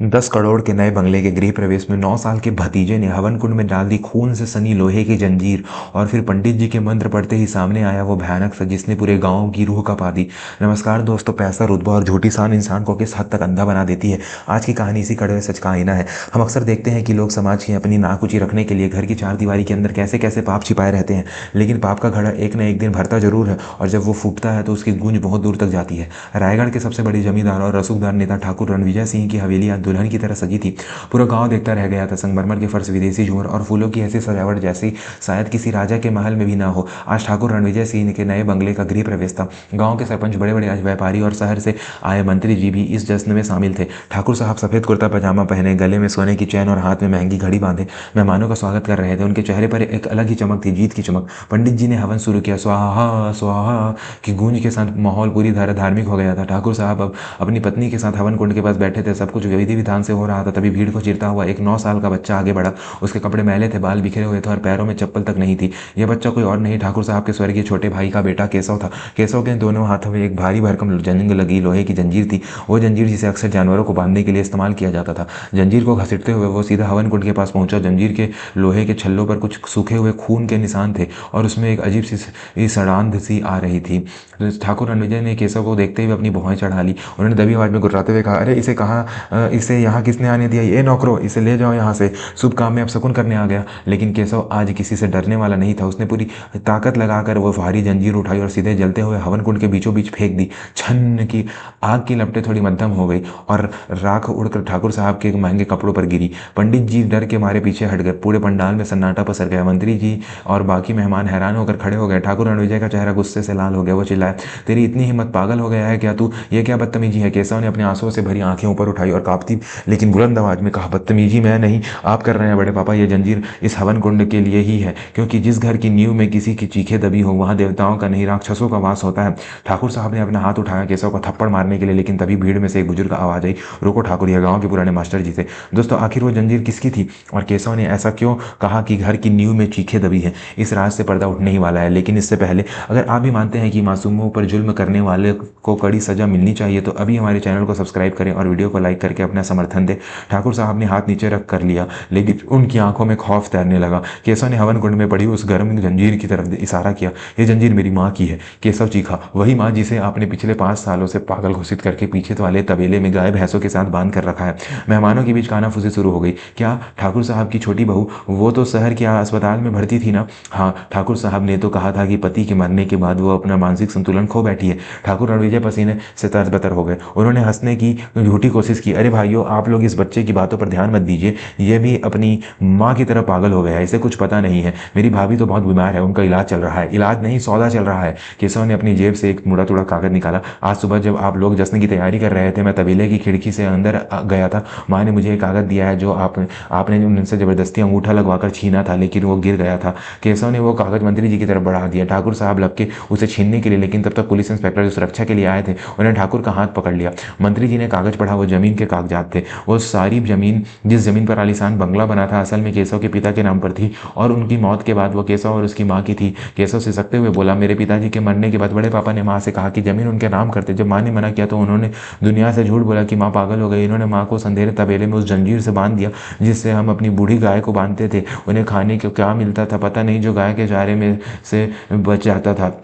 10 करोड़ के नए बंगले के गृह प्रवेश में 9 साल के भतीजे ने हवन कुंड में डाल दी खून से सनी लोहे की जंजीर। और फिर पंडित जी के मंत्र पढ़ते ही सामने आया वो भयानक सच जिसने पूरे गांव की रूह कपा दी। नमस्कार दोस्तों, पैसा, रुतबा और झूठी शान इंसान को किस हद तक अंधा बना देती है। आज की कहानी इसी कड़वे सच का आईना है। हम अक्सर देखते हैं कि लोग समाज की अपनी नाक ऊंची रखने के लिए घर की चार दीवारी के अंदर कैसे कैसे पाप छिपाए रहते हैं, लेकिन पाप का घड़ा एक न एक दिन भरता जरूर है और जब वो फूटता है तो उसकी गूंज बहुत दूर तक जाती है। रायगढ़ के सबसे बड़ी जमींदार और रसूखदार नेता ठाकुर रणविजय सिंह की हवेली आज दुल्हन की तरह सजी थी। पूरा गांव देखता रह गया था। संगमरमर के फर्श, विदेशी झूमर और फूलों की ऐसी सजावट जैसी शायद किसी राजा के महल में भी ना हो। आज ठाकुर रणविजय सिंह के नए बंगले का गृह प्रवेश था। गांव के सरपंच, बड़े बड़े व्यापारी और शहर से आए मंत्री जी भी इस जश्न में शामिल थे। ठाकुर साहब सफेद कुर्ता पजामा पहने, गले में सोने की चैन और हाथ में महंगी घड़ी बांधे मेहमानों का स्वागत कर रहे थे। उनके चेहरे पर एक अलग ही चमक थी, जीत की चमक। पंडित जी ने हवन शुरू किया। स्वाहा स्वाहा की गूंज के साथ माहौल पूरी तरह धार्मिक हो गया था। ठाकुर साहब अब अपनी पत्नी के साथ हवन कुंड के पास बैठे थे। सब कुछ विधि विधान से हो रहा था। तभी भीड़ को चीरता हुआ एक 9 साल का बच्चा आगे बढ़ा। उसके कपड़े मैले थे, बाल बिखरे हुए थे और पैरों में चप्पल तक नहीं थी। यह बच्चा कोई और नहीं, ठाकुर साहब के स्वर्गीय छोटे भाई का बेटा केशव था। केशव के दोनों हाथों में एक भारी भरकम जंग लगी लोहे की जंजीर थी। वो जंजीर जिसे अक्सर जानवरों को बांधने के लिए इस्तेमाल किया जाता था। जंजीर को घसीटते हुए वो सीधा हवन कुंड के पास पहुंचा। जंजीर के लोहे के छल्लों पर कुछ सूखे हुए खून के निशान थे और उसमें एक अजीब सी सड़ांध सी आ रही थी। ठाकुर रणविजय ने केशव को देखते हुए अपनी भौहें चढ़ा ली। उन्होंने दबी आवाज में गुर्राते हुए कहा, अरे इसे कहाँ, इसे यहाँ किसने आने दिया? ये नौकरों, इसे ले जाओ यहाँ से। शुभ काम में अब शकुन करने आ गया। लेकिन केशव आज किसी से डरने वाला नहीं था। उसने पूरी ताकत लगाकर वो भारी जंजीर उठाई और सीधे जलते हुए हवन कुंड के बीचों बीच फेंक दी। छन्न की आग की लपटें थोड़ी मध्यम हो गई और राख उड़कर ठाकुर साहब के महंगे कपड़ों पर गिरी। पंडित जी डर के मारे पीछे हट गए। पूरे पंडाल में सन्नाटा पसर गया। मंत्री जी और बाकी मेहमान हैरान होकर खड़े हो गए। ठाकुर रणविजय का चेहरा गुस्से से लाल हो गया। वो चिल्लाया, तेरी इतनी हिम्मत, पागल हो गया है क्या तू? ये क्या बदतमीजी है? केशव ने अपने आंसुओं से भरी आंखें ऊपर उठाई और कांपती लेकिन बुलंद आवाज में कहा, बदतमीजी मैं नहीं, आप कर रहे हैं बड़े पापा। ये जंजीर इस हवन कुंड के लिए ही है, क्योंकि जिस घर की नींव में किसी की चीखें दबी हो वहां देवताओं का नहीं, राक्षसों का वास होता है। ठाकुर साहब ने अपना हाथ उठाया केशव को थप्पड़ मारने के लिए, लेकिन तभी भीड़ में से एक बुजुर्ग आवाज आई, रुको ठाकुर, यह गांव के पुराने मास्टर जी थे। दोस्तों, आखिर वो जंजीर किसकी थी और केशव ने ऐसा क्यों कहा कि घर की नींव में चीखें दबी है? इस राज से पर्दा उठने ही वाला है। लेकिन इससे पहले, अगर आप भी मानते हैं कि मासूमों पर जुल्म करने वाले को कड़ी सजा मिलनी चाहिए तो अभी हमारे चैनल को सब्सक्राइब करें और वीडियो को लाइक करके अपना समर्थन दें। ठाकुर साहब ने हाथ नीचे रख कर लिया, लेकिन उनकी आंखों में खौफ तैरने लगा। केशव ने हवन कुंड में पड़ी उस गर्म जंजीर की तरफ इशारा किया। ये जंजीर मेरी माँ की है। केशव चीखा, वही माँ जिसे आपने पिछले 5 सालों से पागल घोषित करके पीछे वाले तबेले में गाय भैंसों के साथ बांध कर रखा है। मेहमानों के बीच कानाफूसी शुरू हो गई। क्या ठाकुर साहब की छोटी बहू, वो तो शहर के अस्पताल में भर्ती थी ना? हाँ, ठाकुर साहब ने तो कहा था कि पति के मरने के बाद वो अपना मानसिक संतुलन खो बैठी है। ठाकुर रणविजय पसीने से तरबतर हो गए। उन्होंने हंसने की झूठी कोशिश की। अरे भाइयों, आप लोग इस बच्चे की बातों पर ध्यान मत दीजिए। ये भी अपनी माँ की तरह पागल हो गया है, इसे कुछ पता नहीं है। मेरी भाभी तो बहुत बीमार है, उनका इलाज चल रहा है। इलाज नहीं, सौदा चल रहा है। केशव ने अपनी जेब से एक मुड़ा तुड़ा कागज निकाला। आज सुबह जब आप लोग जश्न की तैयारी कर रहे थे, मैं तबेले की खिड़की से अंदर गया था। माँ ने मुझे एक कागज दिया है जो आपने उनसे जबरदस्ती अंगूठा लगवाकर छीना था, लेकिन वो गिर गया था। केशव ने वो कागज मंत्री जी की तरफ बढ़ा दिया। ठाकुर साहब लपके उसे छीनने के लिए, लेकिन तब तक पुलिस इंस्पेक्टर जो सुरक्षा के लिए आए थे उन्होंने ठाकुर का हाथ पकड़ लिया। मंत्री जी ने कागज पढ़ा। वो जमीन के कागजात थे। वो सारी जमीन, जिस जमीन पर आलीशान बंगला बना था, असल में केशव के पिता के नाम पर थी और उनकी मौत के बाद वो केशव और उसकी माँ की थी। केशव सिसकते हुए बोला, मेरे पिताजी के मरने के बाद बड़े पापा ने माँ से कहा कि जमीन उनके नाम करते। जब माँ ने मना किया तो उन्होंने दुनिया से झूठ बोला कि माँ पागल हो गई। इन्होंने माँ को अंधेरे तबेले में उस जंजीर से बांध दिया जिससे हम अपनी बूढ़ी गाय को बांधते थे। उन्हें खाने को क्या मिलता था पता नहीं, जो गाय के चारे में से बच जाता था।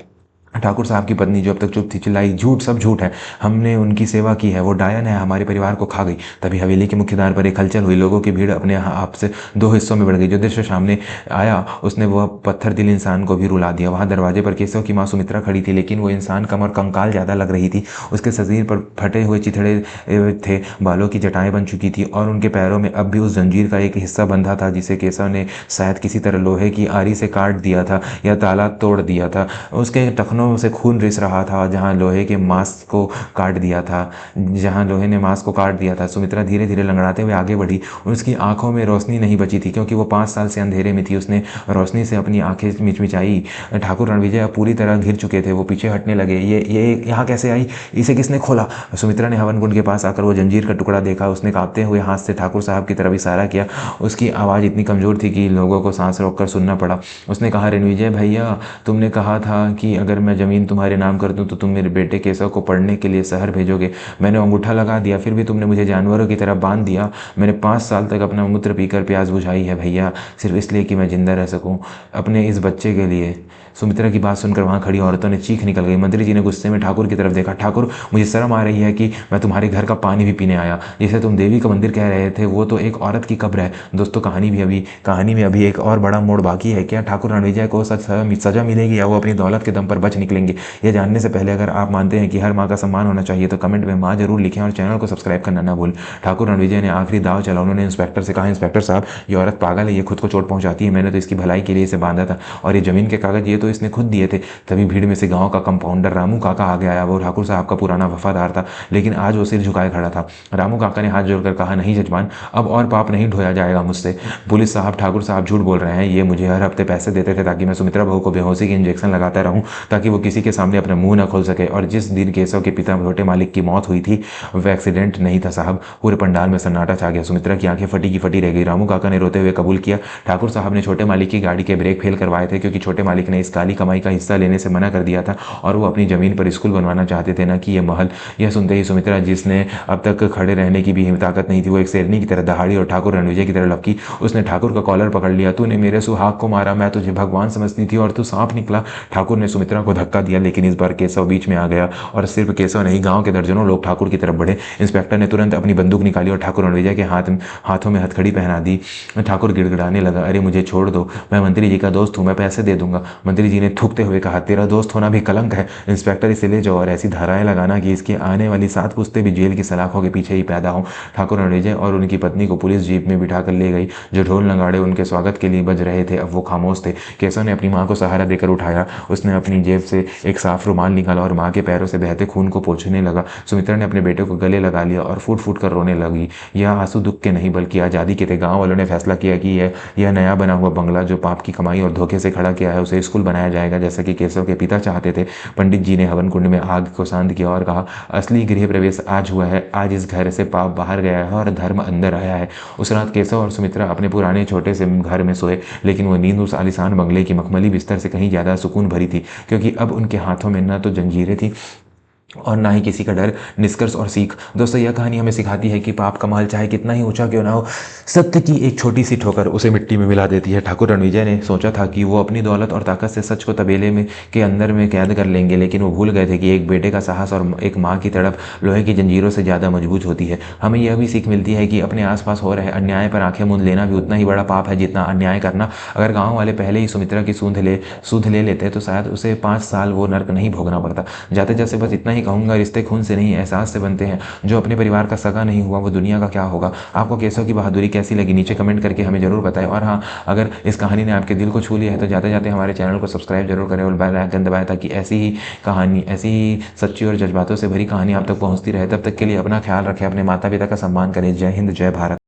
ठाकुर साहब की पत्नी जो अब तक चुप थी चिल्लाई, झूठ, सब झूठ है। हमने उनकी सेवा की है। वो डायन है, हमारे परिवार को खा गई। तभी हवेली के मुख्य द्वार पर एक हलचल हुई। लोगों की भीड़ अपने आप से 2 हिस्सों में बढ़ गई। जो दृश्य सामने आया उसने वह पत्थर दिल इंसान को भी रुला दिया। वहां दरवाजे पर केशव की माँ सुमित्रा खड़ी थी, लेकिन वो इंसान कम और कंकाल ज्यादा लग रही थी। उसके शरीर पर फटे हुए चिथड़े थे, बालों की जटाएं बन चुकी थी और उनके पैरों में अब भी उस जंजीर का एक हिस्सा बंधा था जिसे केशव ने शायद किसी तरह लोहे की आरी से काट दिया था या ताला तोड़ दिया था। उसके टखनों से खून रिस रहा था जहां लोहे के मांस को काट दिया था, जहां लोहे ने मांस को काट दिया था। सुमित्रा धीरे धीरे लंगड़ाते हुए आगे बढ़ी। उसकी आंखों में रोशनी नहीं बची थी क्योंकि वो 5 साल से अंधेरे में थी। उसने रोशनी से अपनी आंखें मिचमिचाई। ठाकुर रणविजय अब पूरी तरह घिर चुके थे। वो पीछे हटने लगे। ये यहाँ कैसे आई? इसे किसने खोला? सुमित्रा ने हवन कुंड के पास आकर वो जंजीर का टुकड़ा देखा। उसने कांपते हुए हाथ से ठाकुर साहब की तरफ इशारा किया। उसकी आवाज़ इतनी कमजोर थी कि लोगों को सांस रोककर सुनना पड़ा। उसने कहा, रणविजय भैया, तुमने कहा था कि अगर मैं मैं ज़मीन तुम्हारे नाम कर दूँ तो तुम मेरे बेटे केशव को पढ़ने के लिए शहर भेजोगे। मैंने अंगूठा लगा दिया, फिर भी तुमने मुझे जानवरों की तरह बांध दिया। मैंने 5 साल तक अपना मूत्र पीकर प्यास बुझाई है भैया, सिर्फ इसलिए कि मैं जिंदा रह सकूं अपने इस बच्चे के लिए। सुमित्रा की बात सुनकर वहां खड़ी औरतों ने चीख निकल गई। मंत्री जी ने गुस्से में ठाकुर की तरफ देखा। ठाकुर, मुझे शर्म आ रही है कि मैं तुम्हारे घर का पानी भी पीने आया। जिसे तुम देवी का मंदिर कह रहे थे वो तो एक औरत की कब्र है। दोस्तों, कहानी में अभी एक और बड़ा मोड़ बाकी है। क्या ठाकुर रणविजय को सजा मिलेगी या वो अपनी दौलत के दम पर बच निकलेंगे? ये जानने से पहले अगर आप मानते हैं कि हर माँ का सम्मान होना चाहिए तो कमेंट में माँ जरूर लिखें और चैनल को सब्सक्राइब करना ना भूलें। ठाकुर रणविजय ने आखिरी दाव चला। उन्होंने इंस्पेक्टर से कहा, इंस्पेक्टर साहब, ये औरत पागल है, ये खुद को चोट पहुंचाती है। मैंने तो इसकी भलाई के लिए इसे बांधा था, और ये जमीन के कागज ये तो इसने खुद दिए थे। तभी भीड़ में से गांव का कंपाउंडर रामू काका आगे आया। वो ठाकुर साहब का पुराना वफादार था, लेकिन आज वो सिर झुकाए खड़ा था। रामू काका ने हाथ जोड़कर कहा, नहीं जजमान, अब और पाप नहीं ढोया जाएगा मुझसे। पुलिस साहब, ठाकुर साहब झूठ बोल रहे हैं। ये मुझे हर हफ्ते पैसे देते थे ताकि मैं सुमित्रा बहू को बेहोशी के इंजेक्शन लगाता रहूं, ताकि वो किसी के सामने अपना मुंह न खोल सके। और जिस दिन केशव के पिता छोटे मालिक की मौत हुई थी वह एक्सीडेंट नहीं था साहब। पूरे पंडाल में सन्नाटा छा गया। सुमित्रा की आंखें फटी की फटी रह गई। रामू काका ने रोते हुए कबूल किया, ठाकुर साहब ने छोटे मालिक की गाड़ी के ब्रेक फेल करवाए थे, क्योंकि छोटे मालिक ने इस काली कमाई का हिस्सा लेने से मना कर दिया था और वो अपनी जमीन पर स्कूल बनवाना चाहते थे, ना कि ये महल। यह सुनते ही सुमित्रा, जिसने अब तक खड़े रहने की भी ताकत नहीं थी, वो एक शेरनी की तरह दहाड़ी और ठाकुर रणविजय की तरह लपकी। उसने ठाकुर का कॉलर पकड़ लिया। तूने मेरे सुहाग को मारा, मैं तुझे भगवान समझती थी और तू सांप निकला। ठाकुर ने सुमित्रा को धक्का दिया, लेकिन इस बार केशव बीच में आ गया। और सिर्फ केशव नहीं, गांव के दर्जनों लोग ठाकुर की तरफ बढ़े। इंस्पेक्टर ने तुरंत अपनी बंदूक निकाली और ठाकुर रणविजय के हाथों में हथकड़ी पहना दी। ठाकुर गिड़गिड़ाने लगा, अरे मुझे छोड़ दो, मैं मंत्री जी का दोस्त हूँ, मैं पैसे दे दूंगा। मंत्री जी ने थूकते हुए कहा, तेरा दोस्त होना भी कलंक है। इंस्पेक्टर, इसे ले जाओ और ऐसी धाराएं लगाना कि इसकी आने वाली 7 पुश्तें भी जेल की सलाखों के पीछे ही पैदा हों। ठाकुर रणविजय और उनकी पत्नी को पुलिस जीप में बिठाकर ले गई। जो ढोल नगाड़े उनके स्वागत के लिए बज रहे थे अब वो खामोश थे। केशव ने अपनी माँ को सहारा देकर उठाया। उसने अपनी जेब से एक साफ रुमाल निकाला और माँ के पैरों से बहते खून को पोंछने लगा। सुमित्रा ने अपने बेटे को गले लगा लिया और फूट फूट कर रोने लगी। यह आंसू दुख के नहीं बल्कि आज़ादी के थे। गांव वालों ने फैसला किया कि यह नया बना हुआ बंगला जो पाप की कमाई और धोखे से खड़ा किया है उसे स्कूल बनाया जाएगा, जैसा कि केशव के पिता चाहते थे। पंडित जी ने हवन कुंड में आग को शांत किया और कहा, असली गृह प्रवेश आज हुआ है। आज इस घर से पाप बाहर गया है और धर्म अंदर आया है। उस रात केशव और सुमित्रा अपने पुराने छोटे से घर में सोए, लेकिन वो नींद उस आलीशान बंगले की मखमली बिस्तर से कहीं ज़्यादा सुकून भरी थी, क्योंकि अब उनके हाथों में न तो जंजीरें थी और ना ही किसी का डर। निष्कर्ष और सीख, दोस्तों, यह कहानी हमें सिखाती है कि पाप का महल चाहे कितना ही ऊंचा क्यों ना हो, सत्य की एक छोटी सी ठोकर उसे मिट्टी में मिला देती है। ठाकुर रणविजय ने सोचा था कि वो अपनी दौलत और ताकत से सच को तबेले में के अंदर में कैद कर लेंगे, लेकिन वो भूल गए थे कि एक बेटे का साहस और एक माँ की तड़प लोहे की जंजीरों से ज़्यादा मजबूत होती है। हमें यह भी सीख मिलती है कि अपने आसपास हो रहे अन्याय पर आंखें मूंद लेना भी उतना ही बड़ा पाप है जितना अन्याय करना। अगर गाँव वाले पहले ही सुमित्रा की सूद ले लेते तो शायद उसे 5 साल वो नर्क नहीं भोगना पड़ता। जाते जाते बस इतना ही कहूँगा, रिश्ते खून से नहीं एहसास से बनते हैं। जो अपने परिवार का सगा नहीं हुआ वो दुनिया का क्या होगा। आपको केशव की बहादुरी कैसी लगी नीचे कमेंट करके हमें जरूर बताएं। और हाँ, अगर इस कहानी ने आपके दिल को छू लिया है तो जाते जाते हमारे चैनल को सब्सक्राइब जरूर करें और बेल आइकन दबाएं, ताकि ऐसी ही कहानी, ऐसी ही सच्ची और जज्बातों से भरी कहानी आप तक पहुंचती रहे। तब तक के लिए अपना ख्याल रखें, अपने माता पिता का सम्मान करें। जय हिंद, जय भारत।